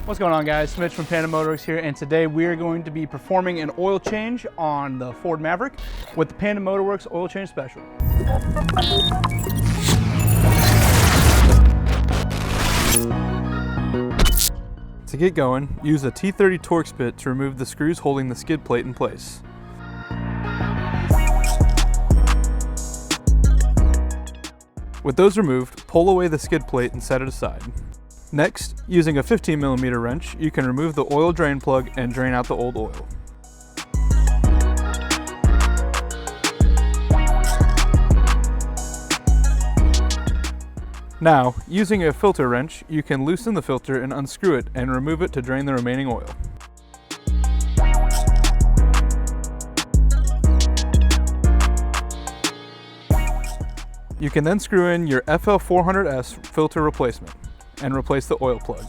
What's going on, guys? Mitch from Panda Motorworks here, and today we are going to be performing an oil change on the Ford Maverick with the Panda Motorworks oil change special. To get going, use a T30 Torx bit to remove the screws holding the skid plate in place. With those removed, pull away the skid plate and set it aside. Next, using a 15mm wrench, you can remove the oil drain plug and drain out the old oil. Now, using a filter wrench, you can loosen the filter and unscrew it and remove it to drain the remaining oil. You can then screw in your FL400S filter replacement and replace the oil plug.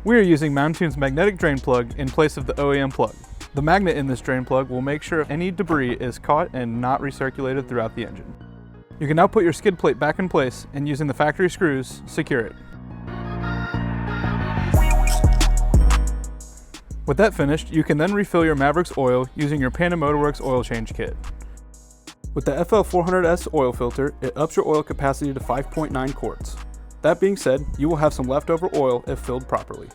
We are using Mountoon's magnetic drain plug in place of the OEM plug. The magnet in this drain plug will make sure any debris is caught and not recirculated throughout the engine. You can now put your skid plate back in place and using the factory screws, secure it. With that finished, you can then refill your Maverick's oil using your Panda Motorworks oil change kit. With the FL400S oil filter, it ups your oil capacity to 5.9 quarts. That being said, you will have some leftover oil if filled properly.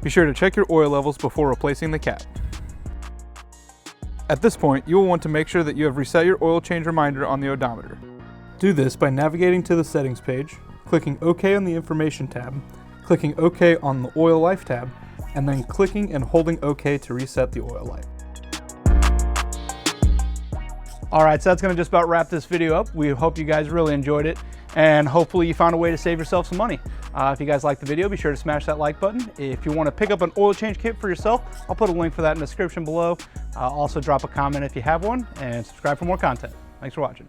Be sure to check your oil levels before replacing the cap. At this point, you will want to make sure that you have reset your oil change reminder on the odometer. Do this by navigating to the settings page, clicking OK on the information tab, clicking OK on the oil life tab, and then clicking and holding OK to reset the oil life. Alright, so that's going to just about wrap this video up. We hope you guys really enjoyed it, and hopefully you found a way to save yourself some money. If you guys liked the video, be sure to smash that like button. If you want to pick up an oil change kit for yourself, I'll put a link for that in the description below. Also drop a comment if you have one, and subscribe for more content. Thanks for watching.